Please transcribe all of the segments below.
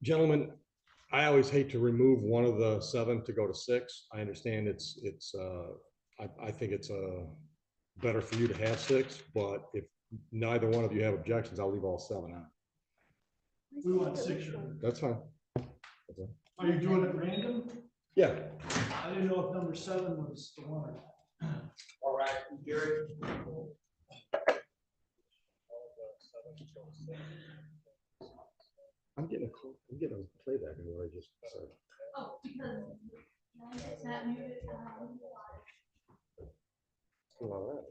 Gentlemen, I always hate to remove one of the 7 to go to 6. I understand I think it's better for you to have 6, but if neither one of you have objections, I'll leave all 7 on. We want 6. That's fine. Are you doing it random? Yeah. I didn't know if number 7 was the one. All right, Gary. I'm getting a playback of what I just said. Oh, because it's not muted. All right.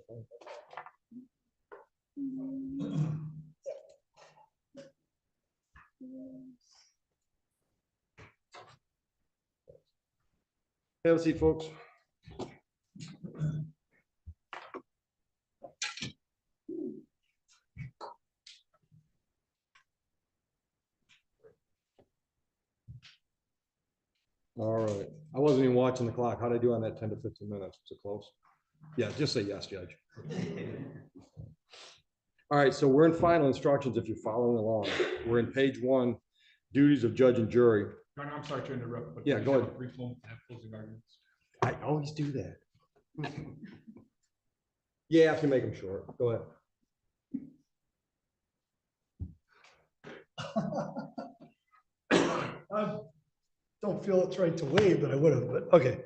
Have a seat, folks. All right. I wasn't even watching the clock. How'd I do on that 10 to 15 minutes? Was it close? Yeah, just say yes, Judge. All right, so we're in final instructions if you're following along. We're in page 1, duties of judge and jury. Your Honor, I'm sorry to interrupt, but yeah, go ahead. A brief moment to have closing arguments. I always do that. Yeah, if you make them short. Go ahead. I don't feel it's right to waive, but I would have, but okay.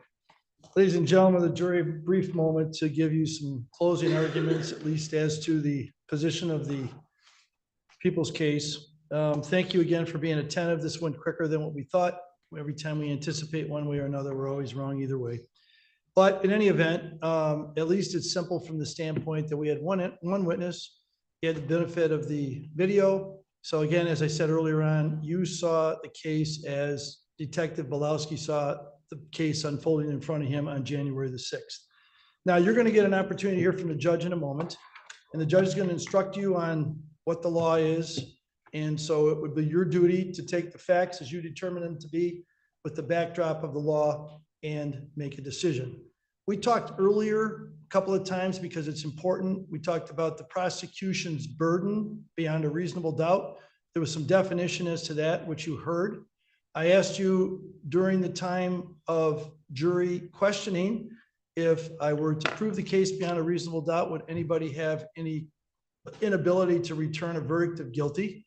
Ladies and gentlemen, the jury, brief moment to give you some closing arguments, at least as to the position of the people's case. Thank you again for being attentive. This went quicker than what we thought. Every time we anticipate one way or another, we're always wrong either way. But in any event, at least it's simple from the standpoint that we had one witness. He had the benefit of the video. So again, as I said earlier on, you saw the case as Detective Belowski saw the case unfolding in front of him on January the 6th. Now you're going to get an opportunity to hear from the judge in a moment, and the judge is going to instruct you on what the law is. And so it would be your duty to take the facts as you determine them to be with the backdrop of the law and make a decision. We talked earlier a couple of times because it's important. We talked about the prosecution's burden beyond a reasonable doubt. There was some definition as to that, which you heard. I asked you during the time of jury questioning, if I were to prove the case beyond a reasonable doubt, would anybody have any inability to return a verdict of guilty?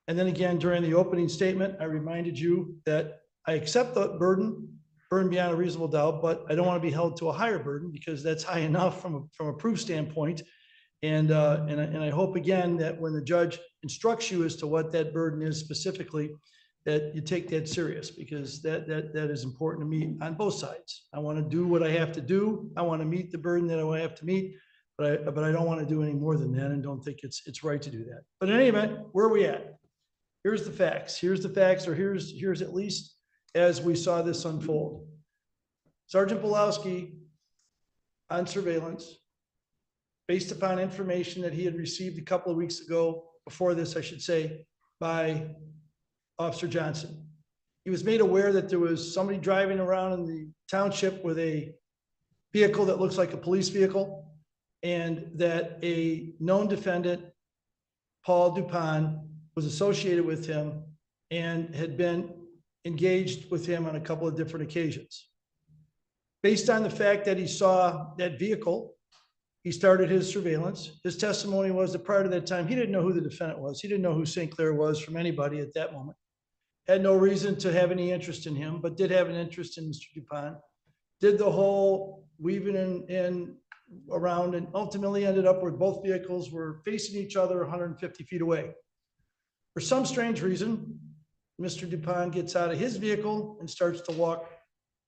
And then again, during the opening statement, I reminded you that I accept the burden beyond a reasonable doubt, but I don't want to be held to a higher burden because that's high enough from a proof standpoint. And I hope again that when the judge instructs you as to what that burden is specifically, that you take that serious, because that is important to me on both sides. I want to do what I have to do. I want to meet the burden that I have to meet, but I don't want to do any more than that, and don't think it's right to do that. But in any event, where are we at? Here's the facts. Here's the facts, or here's at least as we saw this unfold. Sergeant Belowski, on surveillance, based upon information that he had received a couple of weeks ago, before this, I should say, by Officer Johnson. He was made aware that there was somebody driving around in the township with a vehicle that looks like a police vehicle, and that a known defendant, Paul Dupont, was associated with him and had been engaged with him on a couple of different occasions. Based on the fact that he saw that vehicle, he started his surveillance. His testimony was that prior to that time, he didn't know who the defendant was. He didn't know who St. Clair was from anybody at that moment. Had no reason to have any interest in him, but did have an interest in Mr. Dupont. Did the whole weaving in around, and ultimately ended up where both vehicles were facing each other 150 feet away. For some strange reason, Mr. Dupont gets out of his vehicle and starts to walk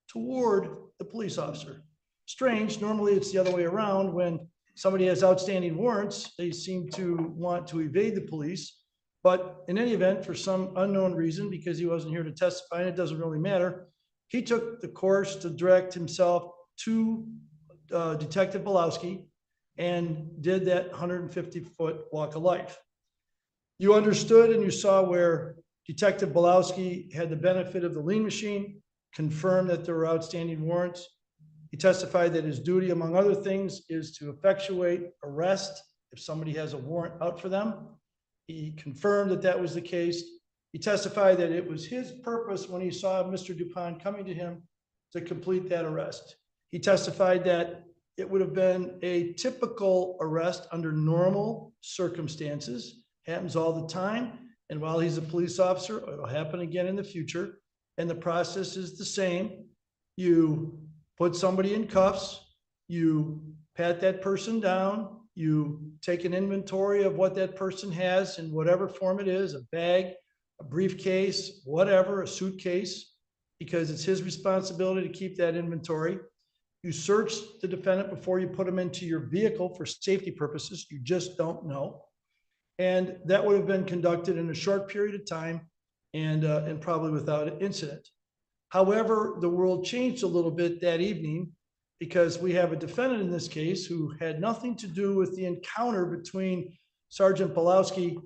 toward the police officer. Strange, normally it's the other way around. When somebody has outstanding warrants, they seem to want to evade the police. But in any event, for some unknown reason, because he wasn't here to testify, and it doesn't really matter, he took the course to direct himself to Detective Belowski and did that 150-foot walk of life. You understood and you saw where Detective Belowski had the benefit of the lean machine, confirmed that there were outstanding warrants. He testified that his duty, among other things, is to effectuate arrest if somebody has a warrant out for them. He confirmed that that was the case. He testified that it was his purpose when he saw Mr. Dupont coming to him to complete that arrest. He testified that it would have been a typical arrest under normal circumstances, happens all the time. And while he's a police officer, it'll happen again in the future. And the process is the same. You put somebody in cuffs, you pat that person down, you take an inventory of what that person has in whatever form it is, a bag, a briefcase, whatever, a suitcase, because it's his responsibility to keep that inventory. You search the defendant before you put him into your vehicle for safety purposes. You just don't know. And that would have been conducted in a short period of time and probably without incident. However, the world changed a little bit that evening because we have a defendant in this case who had nothing to do with the encounter between Sergeant Pawlowski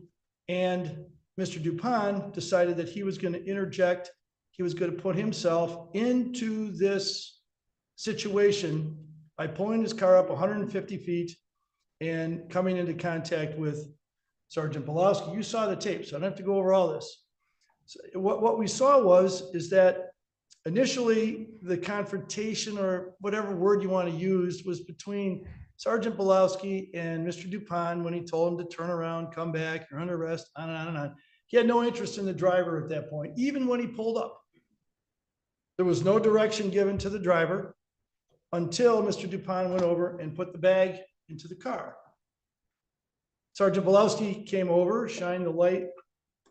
and Mr. Dupont, decided that he was going to interject. He was going to put himself into this situation by pulling his car up 150 feet and coming into contact with Sergeant Pawlowski. You saw the tape, so I don't have to go over all this. So what we saw is that initially the confrontation, or whatever word you want to use, was between Sergeant Pawlowski and Mr. Dupont when he told him to turn around, come back, you're under arrest, on and on and on. He had no interest in the driver at that point, even when he pulled up. There was no direction given to the driver until Mr. Dupont went over and put the bag into the car. Sergeant Pawlowski came over, shined the light,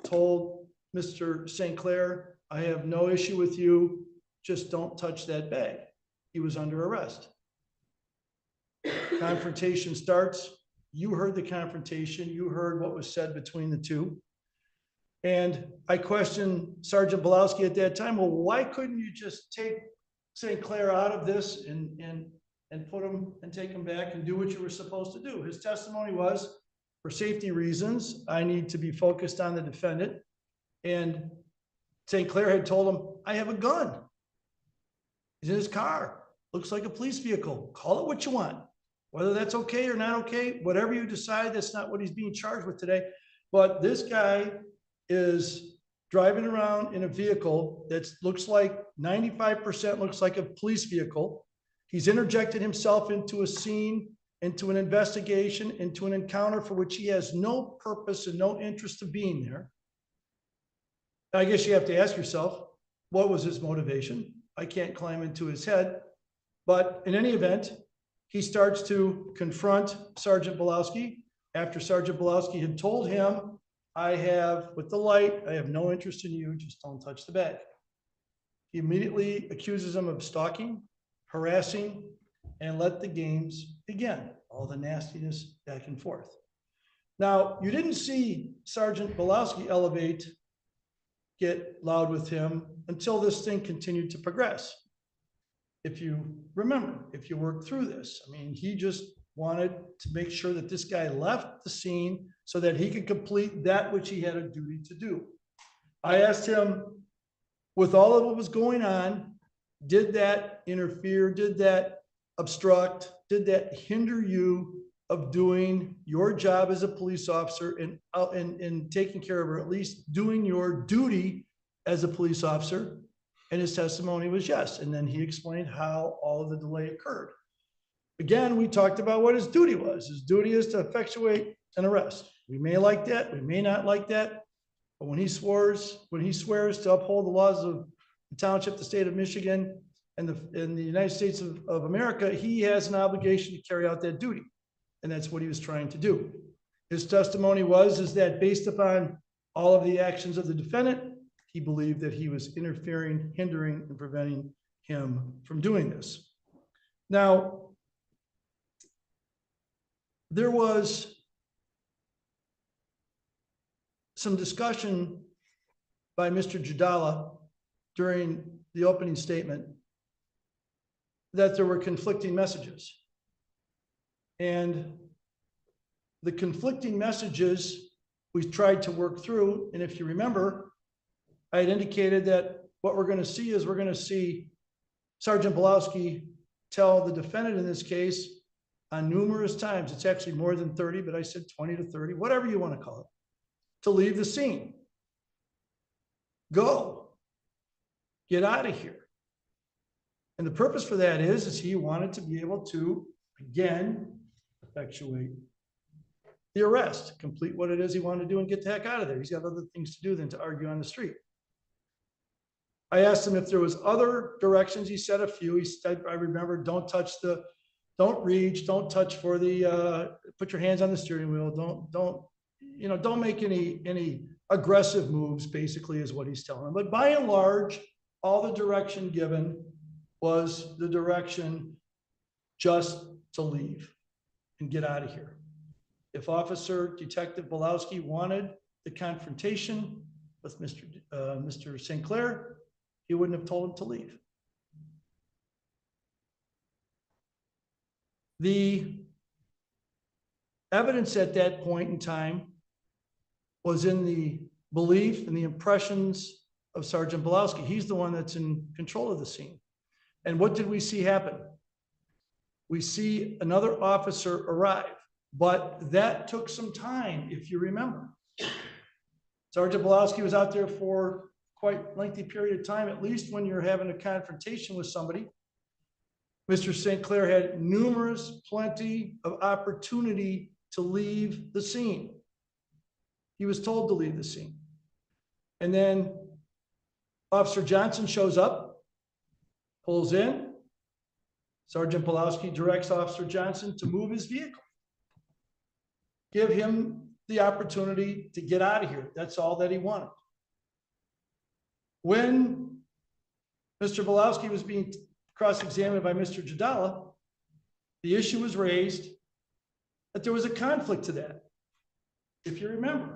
told Mr. St. Clair, I have no issue with you, just don't touch that bag. He was under arrest. Confrontation starts. You heard the confrontation. You heard what was said between the two. And I questioned Sergeant Pawlowski at that time, well, why couldn't you just take St. Clair out of this and put him and take him back and do what you were supposed to do? His testimony was, for safety reasons, I need to be focused on the defendant. And St. Clair had told him, I have a gun. He's in his car. Looks like a police vehicle. Call it what you want. Whether that's okay or not okay, whatever you decide, that's not what he's being charged with today. But this guy is driving around in a vehicle that looks like 95% looks like a police vehicle. He's interjected himself into a scene, into an investigation, into an encounter for which he has no purpose and no interest of being there. I guess you have to ask yourself, what was his motivation? I can't climb into his head, but in any event, he starts to confront Sergeant Pawlowski after Sergeant Pawlowski had told him, I have, with the light, I have no interest in you, just don't touch the bag. He immediately accuses him of stalking, harassing, and let the games begin, all the nastiness back and forth. Now, you didn't see Sergeant Pawlowski elevate, get loud with him until this thing continued to progress. If you remember, if you work through this, I mean, he just wanted to make sure that this guy left the scene so that he could complete that which he had a duty to do. I asked him, with all of what was going on, did that interfere? Did that obstruct? Did that hinder you of doing your job as a police officer and taking care of, or at least doing your duty as a police officer? And his testimony was yes. And then he explained how all of the delay occurred. Again, we talked about what his duty was. His duty is to effectuate an arrest. We may like that, we may not like that, but when he swears to uphold the laws of the township, the state of Michigan, and the United States of America, he has an obligation to carry out that duty. And that's what he was trying to do. His testimony is that based upon all of the actions of the defendant, he believed that he was interfering, hindering, and preventing him from doing this. Now, there was some discussion by Mr. Jadala during the opening statement that there were conflicting messages. And the conflicting messages we tried to work through. And if you remember, I had indicated that what we're going to see is we're going to see Sergeant Pawlowski tell the defendant in this case on numerous times, it's actually more than 30, but I said 20 to 30, whatever you want to call it, to leave the scene. go, get out of here. And the purpose for that is he wanted to be able to, again, effectuate the arrest, complete what it is he wanted to do and get the heck out of there. He's got other things to do than to argue on the street. I asked him if there was other directions. He said a few. He said, I remember, don't reach, don't touch for the, put your hands on the steering wheel. Don't make any aggressive moves, basically is what he's telling him. But by and large, all the direction given was the direction just to leave and get out of here. If Officer Detective Belowski wanted the confrontation with Mr. St. Clair, he wouldn't have told him to leave. The evidence at that point in time was in the belief and the impressions of Sergeant Belowski. He's the one that's in control of the scene. And what did we see happen? We see another officer arrive, but that took some time, if you remember. Sergeant Belowski was out there for quite lengthy period of time, at least when you're having a confrontation with somebody. Mr. St. Clair had plenty of opportunity to leave the scene. He was told to leave the scene. And then Officer Johnson shows up, pulls in. Sergeant Belowski directs Officer Johnson to move his vehicle. Give him the opportunity to get out of here. That's all that he wanted. When Mr. Belowski was being cross-examined by Mr. Jadala, the issue was raised that there was a conflict to that, if you remember.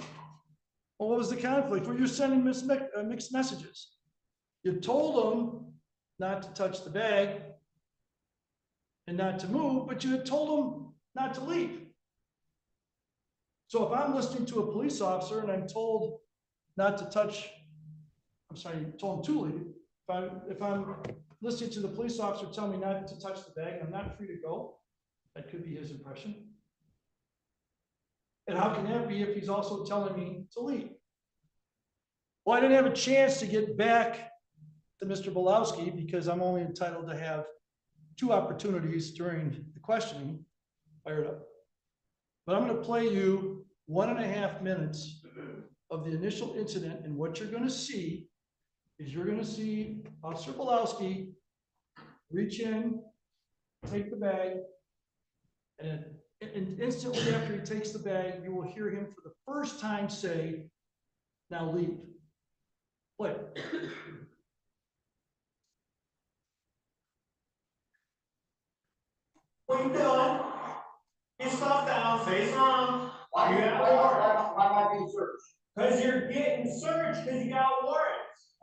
Well, what was the conflict? Well, you're sending mixed messages. You told them not to touch the bag and not to move, but you had told them not to leave. So if I'm listening to a police officer and I'm told not to touch, told him to leave. If I'm listening to the police officer tell me not to touch the bag, I'm not free to go. That could be his impression. And how can that be if he's also telling me to leave? Well, I didn't have a chance to get back to Mr. Belowski because I'm only entitled to have 2 opportunities during the questioning fired up. But I'm going to play you 1.5 minutes of the initial incident, and what you're going to see is you're going to see Officer Belowski reach in, take the bag, and instantly after he takes the bag, you will hear him for the first time say, "Now leave." Play. What are you doing? Get stuff down, say something. Why am I being searched? Because you're getting searched because you got warrants.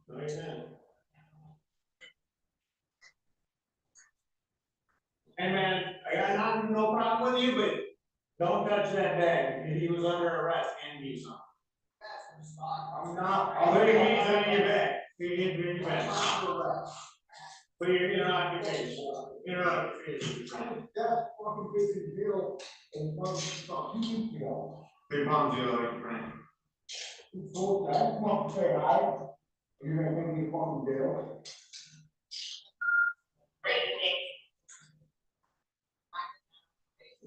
Amen. Hey man, I got no problem with you, but don't touch that bag because he was under arrest and me some. I'm not. Put your hands on your bag. Put your hands on your bag. Put your occupation. Your occupation. That's fucking big deal. And fucking stuff. You keep it on. Big palm deal like your friend. So I come up and say hi. You're gonna make me a fucking deal.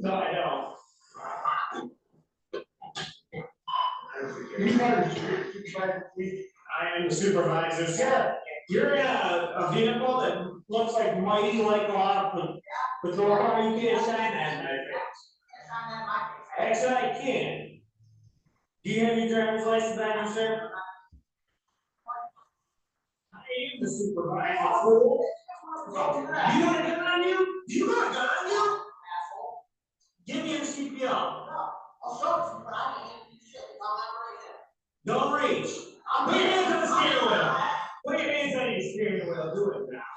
No, I don't. I am the supervisor, sir. You're in a vehicle that looks like mighty like a lot of patrol car. You can't shine that in my face. Actually, I can. Do you have your driver's license on you, sir? I am the supervisor, fool. You got a gun on you? You got a gun on you? Give me your CPR. No, I'll show it to you, but I can't do shit. I'm not right here. Don't reach. Put your hands on the steering wheel. Put your hands on your steering wheel. Do it now.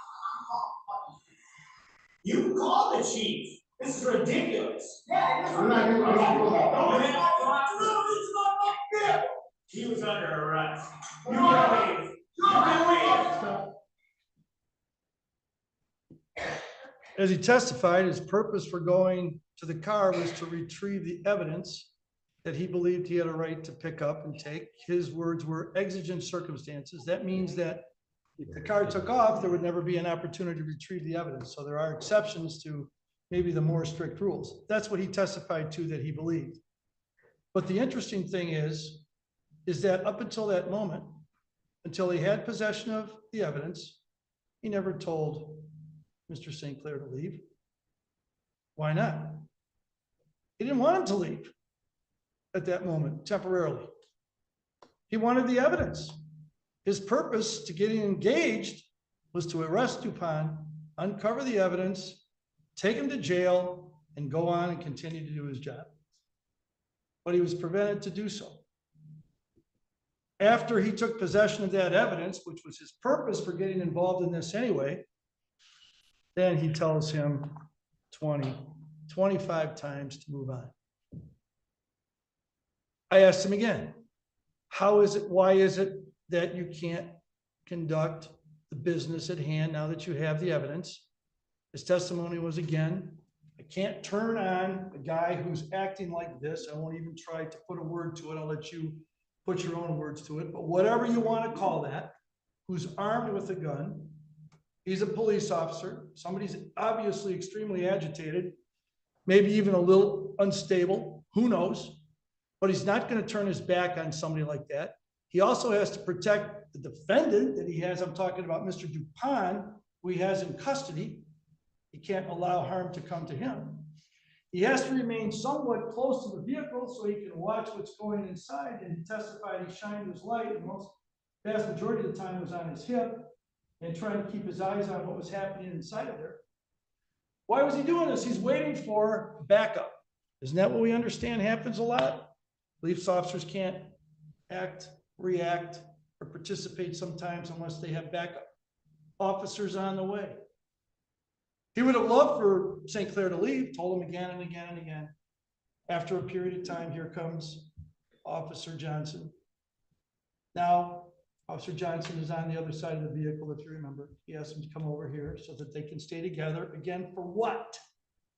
You can call the chief. This is ridiculous. Yeah, I'm not doing that. No, it's not vehicle. He was under arrest. You can leave. You can leave. As he testified, his purpose for going to the car was to retrieve the evidence that he believed he had a right to pick up and take. His words were exigent circumstances. That means that if the car took off, there would never be an opportunity to retrieve the evidence. So there are exceptions to maybe the more strict rules. That's what he testified to that he believed. But the interesting thing is that up until that moment, until he had possession of the evidence, he never told Mr. St. Clair to leave. Why not? He didn't want him to leave at that moment temporarily. He wanted the evidence. His purpose to getting engaged was to arrest Dupont, uncover the evidence, take him to jail, and go on and continue to do his job. But he was prevented to do so. After he took possession of that evidence, which was his purpose for getting involved in this anyway, then he tells him 20, 25 times to move on. I asked him again, why is it that you can't conduct the business at hand now that you have the evidence? His testimony was, again, I can't turn on a guy who's acting like this. I won't even try to put a word to it. I'll let you put your own words to it, but whatever you want to call that, who's armed with a gun. He's a police officer. Somebody's obviously extremely agitated, maybe even a little unstable, who knows? But he's not going to turn his back on somebody like that. He also has to protect the defendant that he has. I'm talking about Mr. Dupont, who he has in custody. He can't allow harm to come to him. He has to remain somewhat close to the vehicle so he can watch what's going inside. And he testified he shined his light, and vast majority of the time was on his hip and trying to keep his eyes on what was happening inside of there. Why was he doing this? He's waiting for backup. Isn't that what we understand happens a lot? Police officers can't act, react, or participate sometimes unless they have backup officers on the way. He would have loved for St. Clair to leave, told him again and again and again. After a period of time, here comes Officer Johnson. Now, Officer Johnson is on the other side of the vehicle, if you remember. He asked him to come over here so that they can stay together. Again, for what?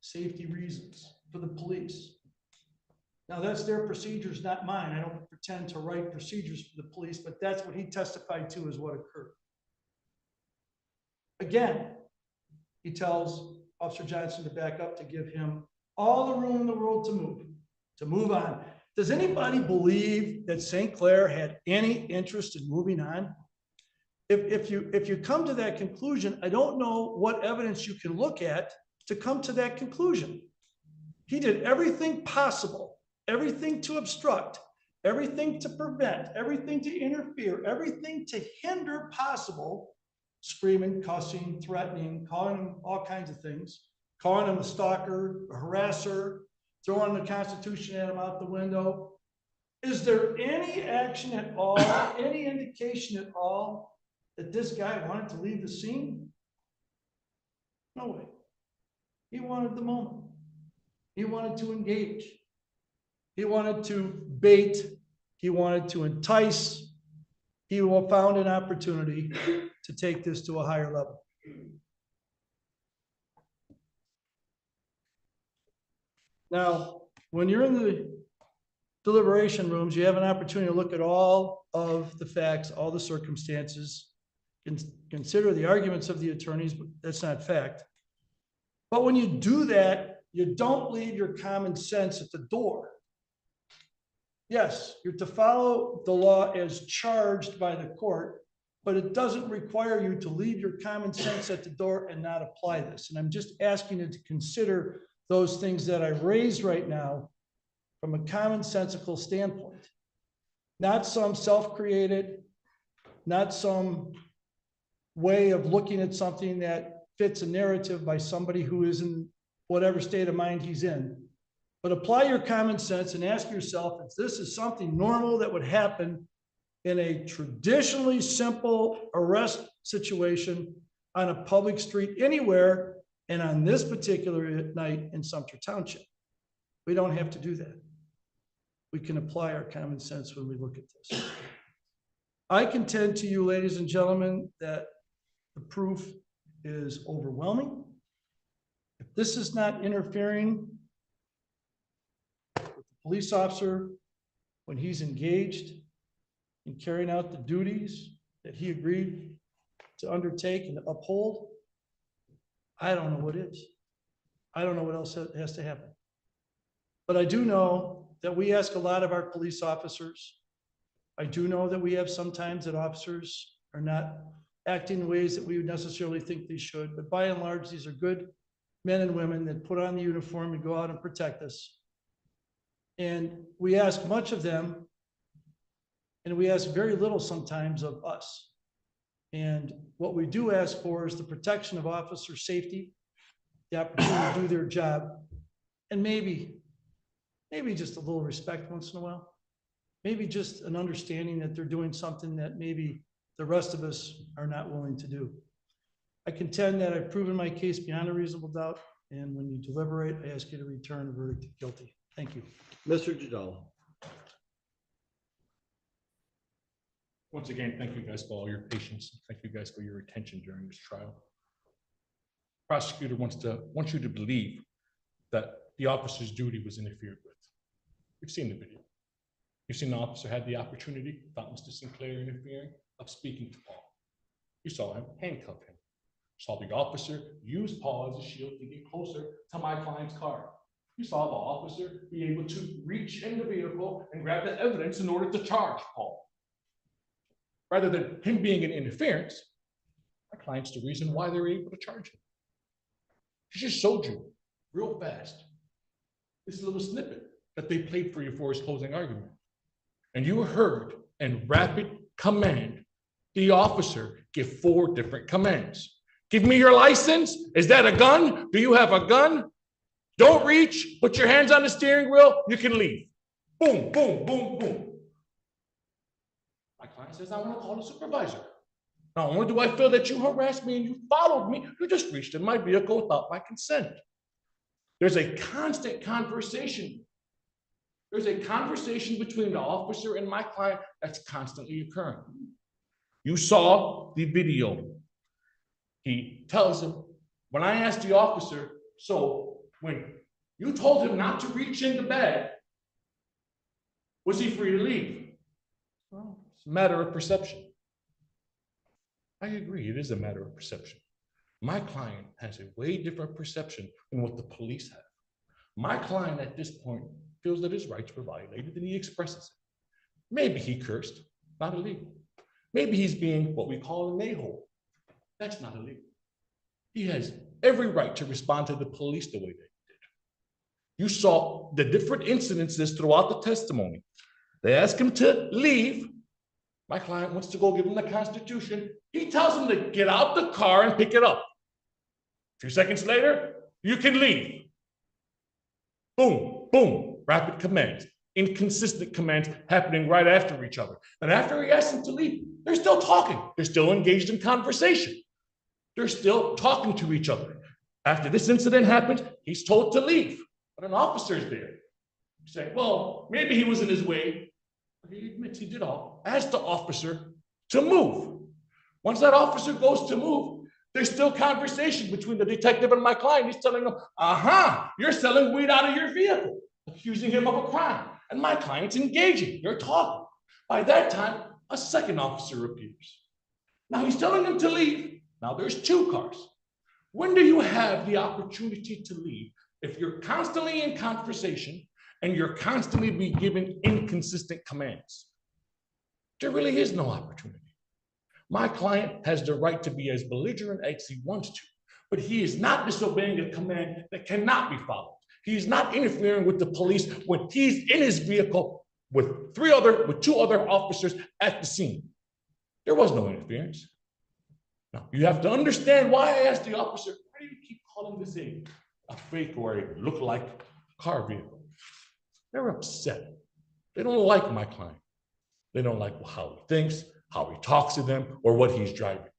Safety reasons, for the police. Now, that's their procedures, not mine. I don't pretend to write procedures for the police, but that's what he testified to is what occurred. Again, he tells Officer Johnson to back up, to give him all the room in the world to move on. Does anybody believe that St. Clair had any interest in moving on? If you come to that conclusion, I don't know what evidence you can look at to come to that conclusion. He did everything possible, everything to obstruct, everything to prevent, everything to interfere, everything to hinder possible. Screaming, cussing, threatening, calling him all kinds of things, calling him a stalker, a harasser, throwing the Constitution at him out the window. Is there any action at all, any indication at all that this guy wanted to leave the scene? No way. He wanted the moment. He wanted to engage. He wanted to bait. He wanted to entice. He found an opportunity to take this to a higher level. Now, when you're in the deliberation rooms, you have an opportunity to look at all of the facts, all the circumstances, consider the arguments of the attorneys, but that's not fact. But when you do that, you don't leave your common sense at the door. Yes, you're to follow the law as charged by the court, but it doesn't require you to leave your common sense at the door and not apply this. And I'm just asking you to consider those things that I raised right now from a commonsensical standpoint, not some self-created, not some way of looking at something that fits a narrative by somebody who is in whatever state of mind he's in. But apply your common sense and ask yourself if this is something normal that would happen in a traditionally simple arrest situation on a public street anywhere, and on this particular night in Sumter Township. We don't have to do that. We can apply our common sense when we look at this. I contend to you, ladies and gentlemen, that the proof is overwhelming. If this is not interfering with the police officer when he's engaged in carrying out the duties that he agreed to undertake and uphold, I don't know what is. I don't know what else has to happen. But I do know that we ask a lot of our police officers. I do know that we have sometimes that officers are not acting in ways that we would necessarily think they should, but by and large, these are good men and women that put on the uniform and go out and protect us. And we ask much of them, and we ask very little sometimes of us. And what we do ask for is the protection of officer safety, the opportunity to do their job, and maybe just a little respect once in a while. Maybe just an understanding that they're doing something that maybe the rest of us are not willing to do. I contend that I've proven my case beyond a reasonable doubt, and when you deliberate, I ask you to return a verdict of guilty. Thank you. Mr. Giselle. Once again, thank you guys for all your patience. Thank you guys for your attention during this trial. Prosecutor wants you to believe that the officer's duty was interfered with. You've seen the video. You've seen the officer had the opportunity, without Mr. Sinclair interfering, of speaking to Paul. You saw him handcuff him. You saw the officer use Paul as a shield to get closer to my client's car. You saw the officer be able to reach in the vehicle and grab the evidence in order to charge Paul. Rather than him being an interference, my client's the reason why they were able to charge him. He just showed you real fast this little snippet that they played for you for his closing argument. And you heard in rapid command the officer give 4 different commands. Give me your license. Is that a gun? Do you have a gun? Don't reach. Put your hands on the steering wheel. You can leave. Boom, boom, boom, boom. My client says, I want to call the supervisor. Not only do I feel that you harassed me and you followed me, you just reached in my vehicle without my consent. There's a constant conversation. There's a conversation between the officer and my client that's constantly occurring. You saw the video. He tells him, when I asked the officer, so when you told him not to reach in the bag, was he free to leave? Well, it's a matter of perception. I agree, it is a matter of perception. My client has a way different perception than what the police have. My client at this point feels that his rights were violated and he expresses it. Maybe he cursed, not illegal. Maybe he's being what we call an a-hole. That's not illegal. He has every right to respond to the police the way they did. You saw the different incidences throughout the testimony. They ask him to leave. My client wants to go give him the Constitution. He tells him to get out the car and pick it up. A few seconds later, you can leave. Boom, boom, rapid commands, inconsistent commands happening right after each other. And after he asks them to leave, they're still talking. They're still engaged in conversation. They're still talking to each other. After this incident happens, he's told to leave, but an officer's there. You say, well, maybe he was in his way. But he admits he did all. Ask the officer to move. Once that officer goes to move, there's still conversation between the detective and my client. He's telling him, you're selling weed out of your vehicle, accusing him of a crime. And my client's engaging, they're talking. By that time, a second officer appears. Now he's telling him to leave. Now there's 2 cars. When do you have the opportunity to leave if you're constantly in conversation and you're constantly being given inconsistent commands? There really is no opportunity. My client has the right to be as belligerent as he wants to, but he is not disobeying a command that cannot be followed. He's not interfering with the police when he's in his vehicle with 2 other officers at the scene. There was no interference. Now, you have to understand why I asked the officer, why do you keep calling this a fake or a look-like car vehicle? They're upset. They don't like my client. They don't like how he thinks, how he talks to them, or what he's driving.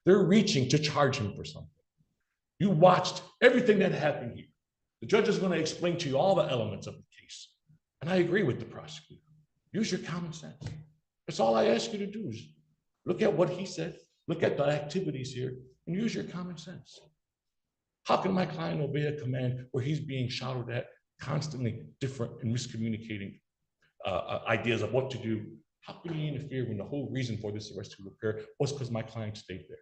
They're reaching to charge him for something. You watched everything that happened here. The judge is going to explain to you all the elements of the case. And I agree with the prosecutor. Use your common sense. That's all I ask you to do is look at what he said, look at the activities here, and use your common sense. How can my client obey a command where he's being shouted at, constantly different and miscommunicating ideas of what to do. How can you interfere when the whole reason for this arrest to occur was because my client stayed there?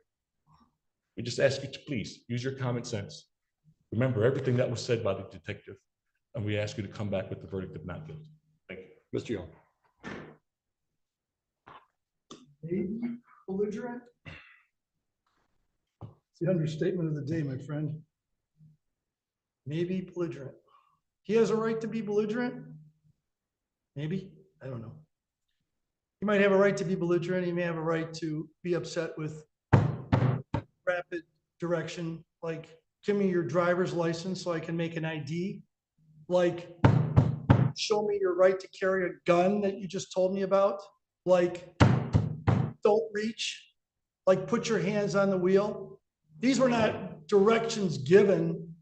We just ask you to please use your common sense. Remember everything that was said by the detective, and we ask you to come back with the verdict of not guilty. Thank you. Mr. Young. Maybe belligerent? It's the understatement of the day, my friend. Maybe belligerent. He has a right to be belligerent? Maybe, I don't know. He might have a right to be belligerent. He may have a right to be upset with rapid direction, like, give me your driver's license so I can make an ID. Like, show me your right to carry a gun that you just told me about. Like, don't reach. Like, put your hands on the wheel. These were not directions given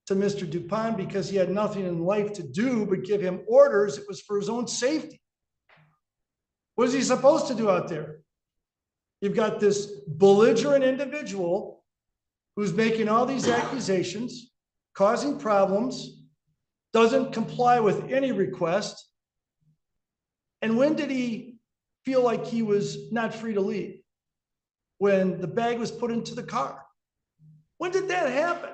to Mr. Dupont because he had nothing in life to do but give him orders. It was for his own safety. What is he supposed to do out there? You've got this belligerent individual who's making all these accusations, causing problems, doesn't comply with any request. And when did he feel like he was not free to leave? When the bag was put into the car. When did that happen?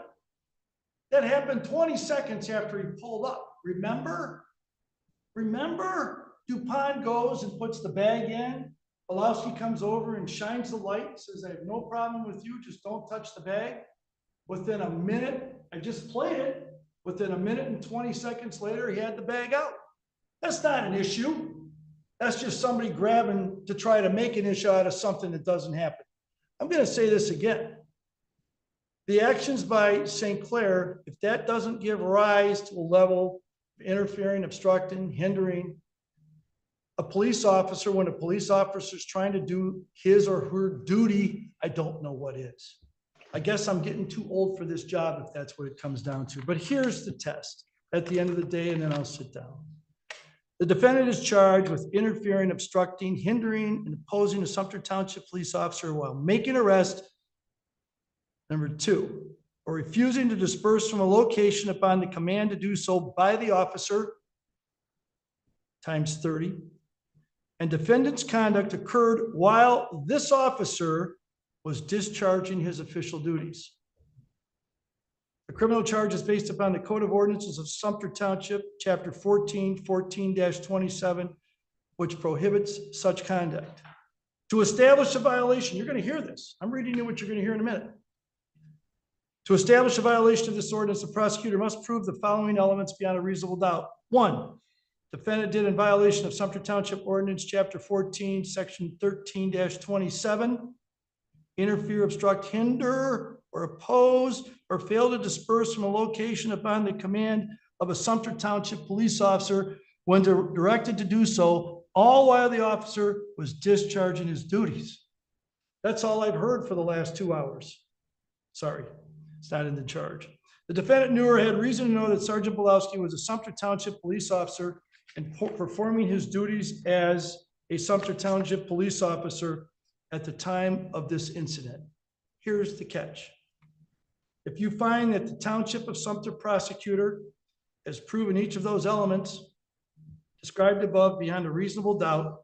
That happened 20 seconds after he pulled up. Remember? Remember? Dupont goes and puts the bag in. Pulowski comes over and shines the light, says, I have no problem with you, just don't touch the bag. Within a minute, I just played it. Within a minute and 20 seconds later, he had the bag out. That's not an issue. That's just somebody grabbing to try to make an issue out of something that doesn't happen. I'm going to say this again. The actions by St. Clair, if that doesn't give rise to a level of interfering, obstructing, hindering a police officer when a police officer is trying to do his or her duty, I don't know what is. I guess I'm getting too old for this job if that's what it comes down to. But here's the test at the end of the day, and then I'll sit down. The defendant is charged with interfering, obstructing, hindering, and opposing a Sumter Township police officer while making arrest. Number 2, or refusing to disperse from a location upon the command to do so by the officer, times 30. And defendant's conduct occurred while this officer was discharging his official duties. The criminal charge is based upon the Code of Ordinances of Sumter Township, Chapter 14, 14-27, which prohibits such conduct. To establish a violation, you're going to hear this. I'm reading you what you're going to hear in a minute. To establish a violation of this ordinance, the prosecutor must prove the following elements beyond a reasonable doubt. 1, defendant did in violation of Sumter Township Ordinance, Chapter 14, Section 13-27, interfere, obstruct, hinder, or oppose, or fail to disperse from a location upon the command of a Sumter Township police officer when directed to do so, all while the officer was discharging his duties. That's all I've heard for the last 2 hours. Sorry, it's not in the charge. The defendant knew or had reason to know that Sergeant Pulowski was a Sumter Township police officer and performing his duties as a Sumter Township police officer at the time of this incident. Here's the catch. If you find that the Township of Sumter prosecutor has proven each of those elements described above beyond a reasonable doubt,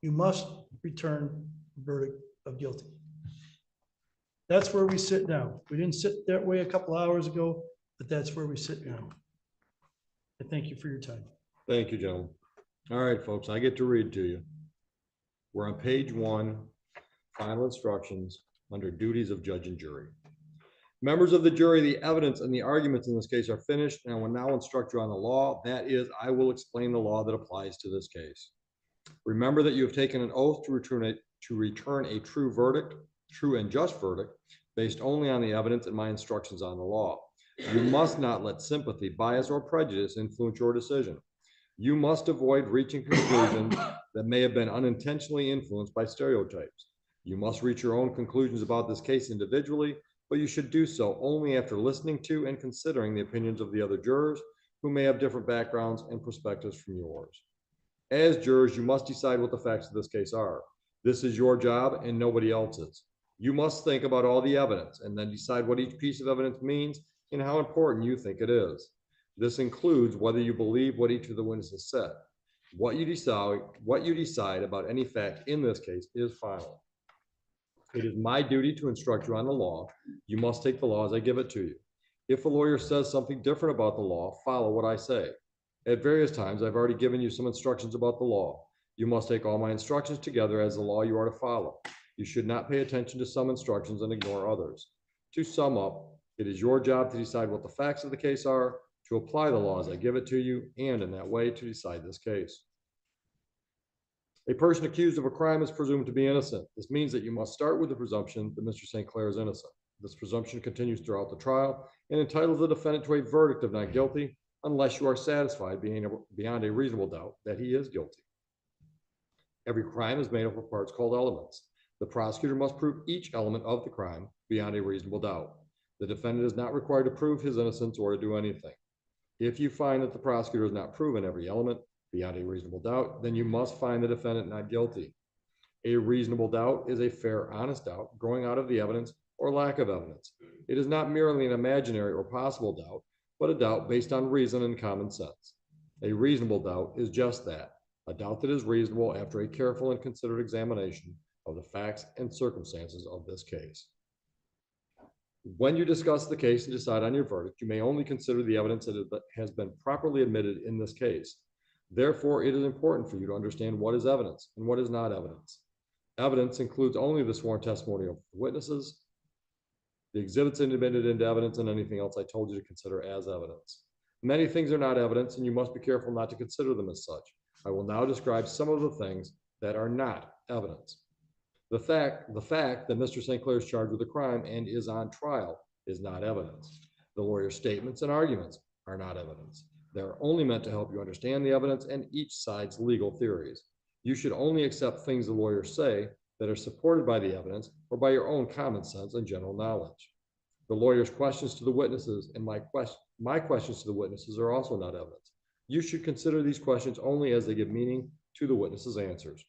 you must return the verdict of guilty. That's where we sit now. We didn't sit that way a couple hours ago, but that's where we sit now. I thank you for your time. Thank you, gentlemen. All right, folks, I get to read to you. We're on page 1, final instructions under duties of judge and jury. Members of the jury, the evidence and the arguments in this case are finished, and I will now instruct you on the law. That is, I will explain the law that applies to this case. Remember that you have taken an oath to return a true verdict, true and just verdict, based only on the evidence and my instructions on the law. You must not let sympathy, bias, or prejudice influence your decision. You must avoid reaching conclusions that may have been unintentionally influenced by stereotypes. You must reach your own conclusions about this case individually, but you should do so only after listening to and considering the opinions of the other jurors who may have different backgrounds and perspectives from yours. As jurors, you must decide what the facts of this case are. This is your job and nobody else's. You must think about all the evidence and then decide what each piece of evidence means and how important you think it is. This includes whether you believe what each of the witnesses said. What you decide about any fact in this case is final. It is my duty to instruct you on the law. You must take the law as I give it to you. If a lawyer says something different about the law, follow what I say. At various times, I've already given you some instructions about the law. You must take all my instructions together as the law you are to follow. You should not pay attention to some instructions and ignore others. To sum up, it is your job to decide what the facts of the case are, to apply the law as I give it to you, and in that way to decide this case. A person accused of a crime is presumed to be innocent. This means that you must start with the presumption that Mr. St. Clair is innocent. This presumption continues throughout the trial and entitles the defendant to a verdict of not guilty unless you are satisfied beyond a reasonable doubt that he is guilty. Every crime is made up of parts called elements. The prosecutor must prove each element of the crime beyond a reasonable doubt. The defendant is not required to prove his innocence or to do anything. If you find that the prosecutor has not proven every element beyond a reasonable doubt, then you must find the defendant not guilty. A reasonable doubt is a fair, honest doubt growing out of the evidence or lack of evidence. It is not merely an imaginary or possible doubt, but a doubt based on reason and common sense. A reasonable doubt is just that, a doubt that is reasonable after a careful and considered examination of the facts and circumstances of this case. When you discuss the case and decide on your verdict, you may only consider the evidence that has been properly admitted in this case. Therefore, it is important for you to understand what is evidence and what is not evidence. Evidence includes only the sworn testimony of witnesses, the exhibits admitted into evidence, and anything else I told you to consider as evidence. Many things are not evidence, and you must be careful not to consider them as such. I will now describe some of the things that are not evidence. The fact that Mr. St. Clair is charged with a crime and is on trial is not evidence. The lawyer's statements and arguments are not evidence. They're only meant to help you understand the evidence and each side's legal theories. You should only accept things the lawyers say that are supported by the evidence or by your own common sense and general knowledge. The lawyer's questions to the witnesses and my questions to the witnesses are also not evidence. You should consider these questions only as they give meaning to the witnesses' answers.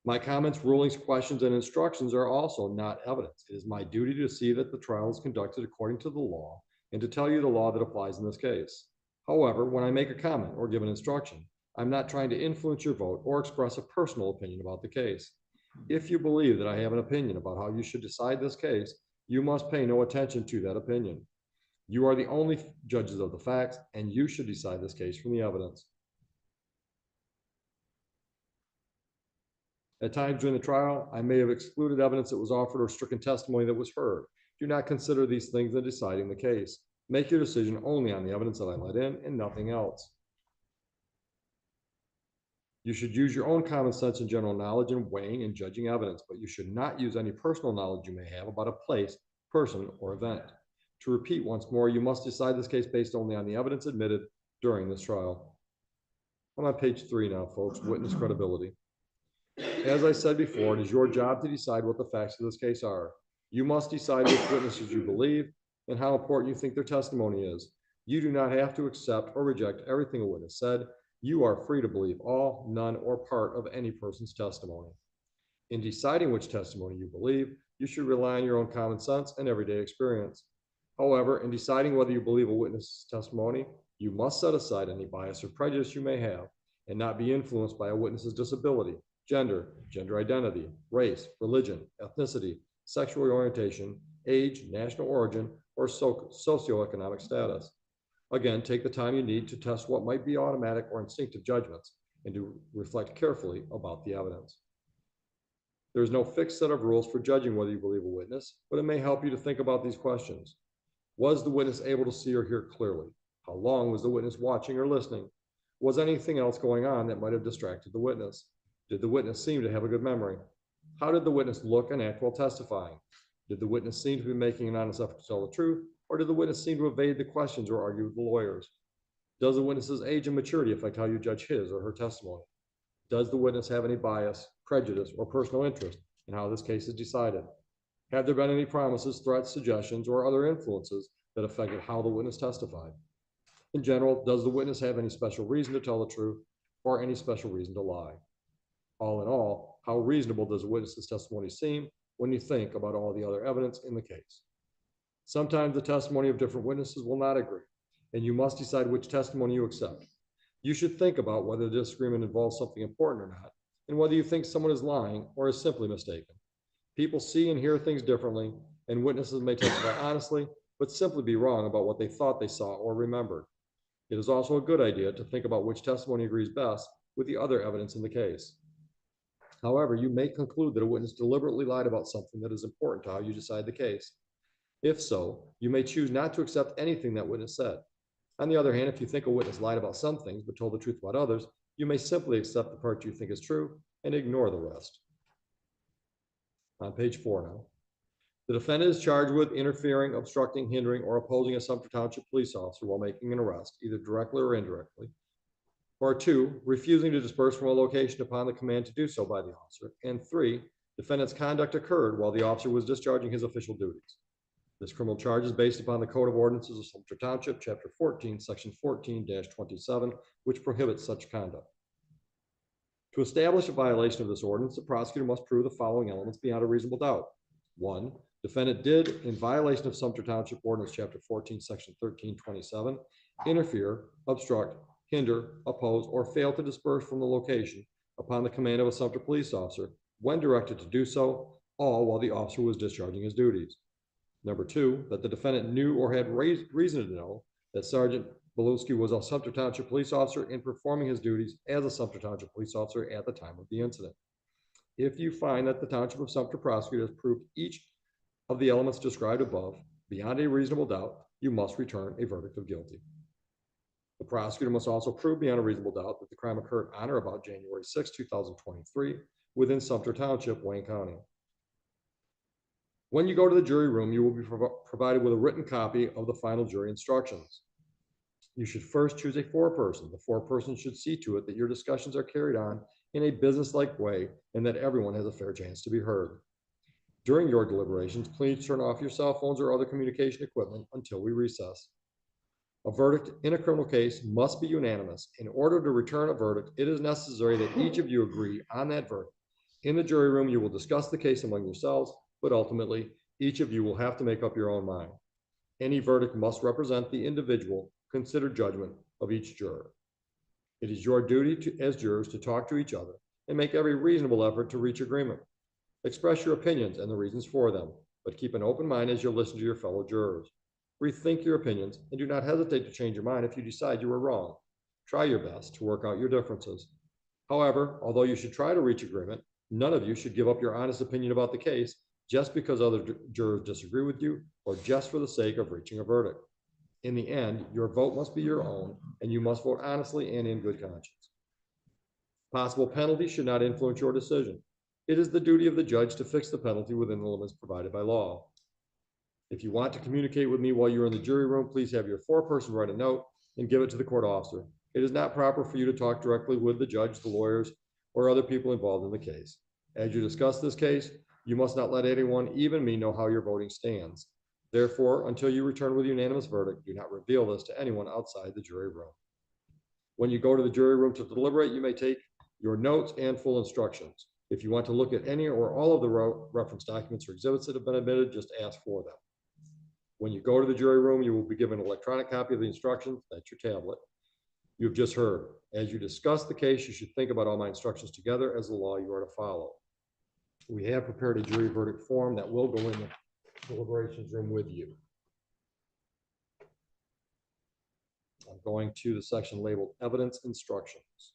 My comments, rulings, questions, and instructions are also not evidence. It is my duty to see that the trial is conducted according to the law and to tell you the law that applies in this case. However, when I make a comment or give an instruction, I'm not trying to influence your vote or express a personal opinion about the case. If you believe that I have an opinion about how you should decide this case, you must pay no attention to that opinion. You are the only judges of the facts, and you should decide this case from the evidence. At times during the trial, I may have excluded evidence that was offered or stricken testimony that was heard. Do not consider these things in deciding the case. Make your decision only on the evidence that I let in and nothing else. You should use your own common sense and general knowledge in weighing and judging evidence, but you should not use any personal knowledge you may have about a place, person, or event. To repeat once more, you must decide this case based only on the evidence admitted during this trial. I'm on page 3 now, folks, witness credibility. As I said before, it is your job to decide what the facts of this case are. You must decide which witnesses you believe and how important you think their testimony is. You do not have to accept or reject everything a witness said. You are free to believe all, none, or part of any person's testimony. In deciding which testimony you believe, you should rely on your own common sense and everyday experience. However, in deciding whether you believe a witness's testimony, you must set aside any bias or prejudice you may have and not be influenced by a witness's disability, gender, gender identity, race, religion, ethnicity, sexual orientation, age, national origin, or socioeconomic status. Again, take the time you need to test what might be automatic or instinctive judgments and to reflect carefully about the evidence. There is no fixed set of rules for judging whether you believe a witness, but it may help you to think about these questions. Was the witness able to see or hear clearly? How long was the witness watching or listening? Was anything else going on that might have distracted the witness? Did the witness seem to have a good memory? How did the witness look and act while testifying? Did the witness seem to be making an honest effort to tell the truth, or did the witness seem to evade the questions or argue with the lawyers? Does the witness's age and maturity affect how you judge his or her testimony? Does the witness have any bias, prejudice, or personal interest in how this case is decided? Have there been any promises, threats, suggestions, or other influences that affected how the witness testified? In general, does the witness have any special reason to tell the truth or any special reason to lie? All in all, how reasonable does a witness's testimony seem when you think about all the other evidence in the case? Sometimes the testimony of different witnesses will not agree, and you must decide which testimony you accept. You should think about whether the disagreement involves something important or not, and whether you think someone is lying or is simply mistaken. People see and hear things differently, and witnesses may testify honestly, but simply be wrong about what they thought they saw or remembered. It is also a good idea to think about which testimony agrees best with the other evidence in the case. However, you may conclude that a witness deliberately lied about something that is important to how you decide the case. If so, you may choose not to accept anything that witness said. On the other hand, if you think a witness lied about some things but told the truth about others, you may simply accept the part you think is true and ignore the rest. On page 4 now. The defendant is charged with interfering, obstructing, hindering, or opposing a Sumter Township police officer while making an arrest, either directly or indirectly. Or 2, refusing to disperse from a location upon the command to do so by the officer. And 3, defendant's conduct occurred while the officer was discharging his official duties. This criminal charge is based upon the Code of Ordinances of Sumter Township, Chapter 14, Section 14-27, which prohibits such conduct. To establish a violation of this ordinance, the prosecutor must prove the following elements beyond a reasonable doubt. 1, defendant did, in violation of Sumter Township Ordinance Chapter 14, Section 13-27, interfere, obstruct, hinder, oppose, or fail to disperse from the location upon the command of a Sumter police officer when directed to do so, all while the officer was discharging his duties. Number 2, that the defendant knew or had reason to know that Sergeant Beluski was a Sumter Township police officer in performing his duties as a Sumter Township police officer at the time of the incident. If you find that the Township of Sumter prosecutor has proved each of the elements described above beyond a reasonable doubt, you must return a verdict of guilty. The prosecutor must also prove beyond a reasonable doubt that the crime occurred on or about January 6, 2023, within Sumter Township, Wayne County. When you go to the jury room, you will be provided with a written copy of the final jury instructions. You should first choose a foreperson. The foreperson should see to it that your discussions are carried on in a businesslike way and that everyone has a fair chance to be heard. During your deliberations, please turn off your cell phones or other communication equipment until we recess. A verdict in a criminal case must be unanimous. In order to return a verdict, it is necessary that each of you agree on that verdict. In the jury room, you will discuss the case among yourselves, but ultimately, each of you will have to make up your own mind. Any verdict must represent the individual considered judgment of each juror. It is your duty as jurors to talk to each other and make every reasonable effort to reach agreement. Express your opinions and the reasons for them, but keep an open mind as you listen to your fellow jurors. Rethink your opinions and do not hesitate to change your mind if you decide you were wrong. Try your best to work out your differences. However, although you should try to reach agreement, none of you should give up your honest opinion about the case just because other jurors disagree with you or just for the sake of reaching a verdict. In the end, your vote must be your own, and you must vote honestly and in good conscience. Possible penalties should not influence your decision. It is the duty of the judge to fix the penalty within the limits provided by law. If you want to communicate with me while you're in the jury room, please have your foreperson write a note and give it to the court officer. It is not proper for you to talk directly with the judge, the lawyers, or other people involved in the case. As you discuss this case, you must not let anyone, even me, know how your voting stands. Therefore, until you return with a unanimous verdict, do not reveal this to anyone outside the jury room. When you go to the jury room to deliberate, you may take your notes and full instructions. If you want to look at any or all of the reference documents or exhibits that have been admitted, just ask for them. When you go to the jury room, you will be given an electronic copy of the instructions. That's your tablet. You have just heard. As you discuss the case, you should think about all my instructions together as the law you are to follow. We have prepared a jury verdict form that will go in the deliberations room with you. I'm going to the section labeled Evidence Instructions.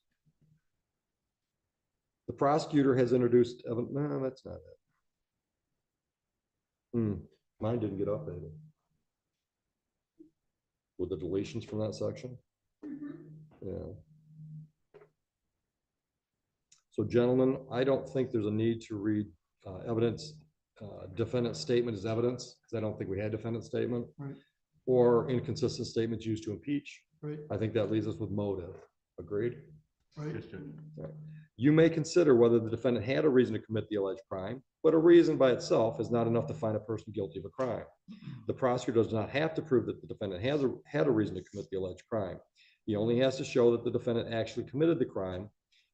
The prosecutor has introduced evidence. No, that's not it. Mine didn't get updated. With the deletions from that section? Yeah. So gentlemen, I don't think there's a need to read evidence, defendant statement as evidence, because I don't think we had defendant statement. Right. Or inconsistent statements used to impeach. Right. I think that leaves us with motive. Agreed? Right. Yes, Judge. Right. You may consider whether the defendant had a reason to commit the alleged crime, but a reason by itself is not enough to find a person guilty of a crime. The prosecutor does not have to prove that the defendant had a reason to commit the alleged crime. He only has to show that the defendant actually committed the crime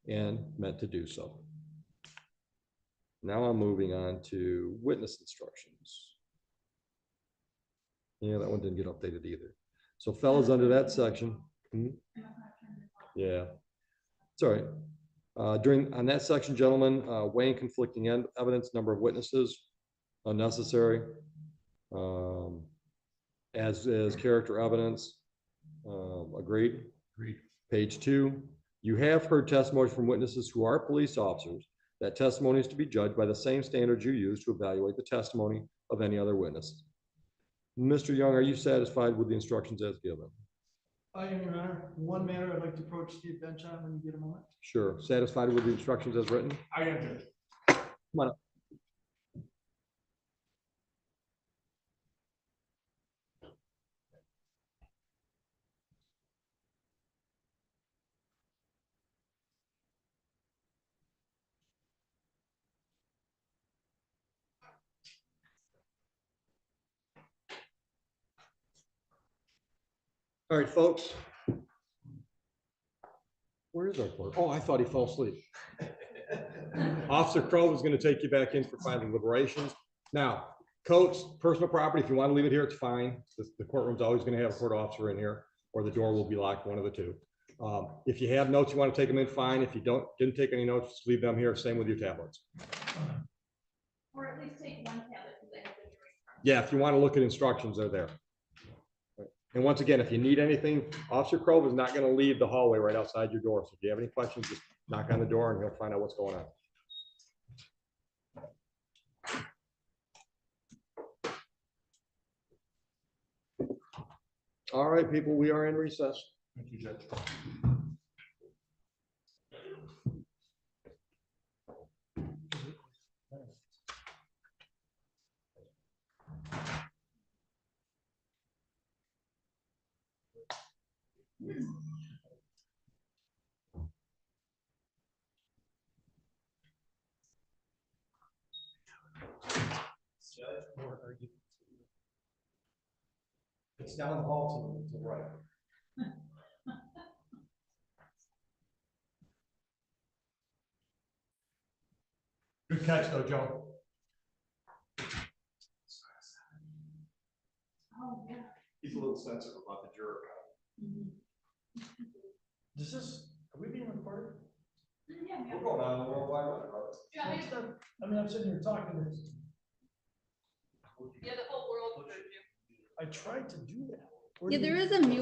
and meant to do so. Now I'm moving on to witness instructions. Yeah, that one didn't get updated either. So fellas, under that section. Yeah. It's all right. On that section, gentlemen, weighing conflicting evidence, number of witnesses, unnecessary. As is character evidence, agreed. Agreed. Page 2, you have heard testimony from witnesses who are police officers. That testimony is to be judged by the same standards you use to evaluate the testimony of any other witness. Mr. Young, are you satisfied with the instructions as given? I am, Your Honor. One matter I'd like to approach the bench on when you get a moment. Sure. Satisfied with the instructions as written? I am, Judge. Come on up. All right, folks. Where is our clerk? Oh, I thought he fell asleep. Officer Crowe is going to take you back in for final deliberations. Now, coats, personal property, if you want to leave it here, it's fine. The courtroom's always going to have a court officer in here, or the door will be locked, one of the two. If you have notes, you want to take them in, fine. If you didn't take any notes, just leave them here. Same with your tablets. Or at least take one tablet, because I have the jury. Yeah, if you want to look at instructions, they're there. And once again, if you need anything, Officer Crowe is not going to leave the hallway right outside your door. So if you have any questions, just knock on the door and he'll find out what's going on. All right, people, we are in recess. Thank you, Judge. It's down the hall to the right. Good catch, though, Joe. Oh, yeah. He's a little sensitive about the juror. Are we being recorded? Yeah, yeah. We're going on the worldwide web. Yeah, I mean, I mean, I'm sitting here talking. yeah, the whole world heard you. I tried to do that. Yeah, there is a mute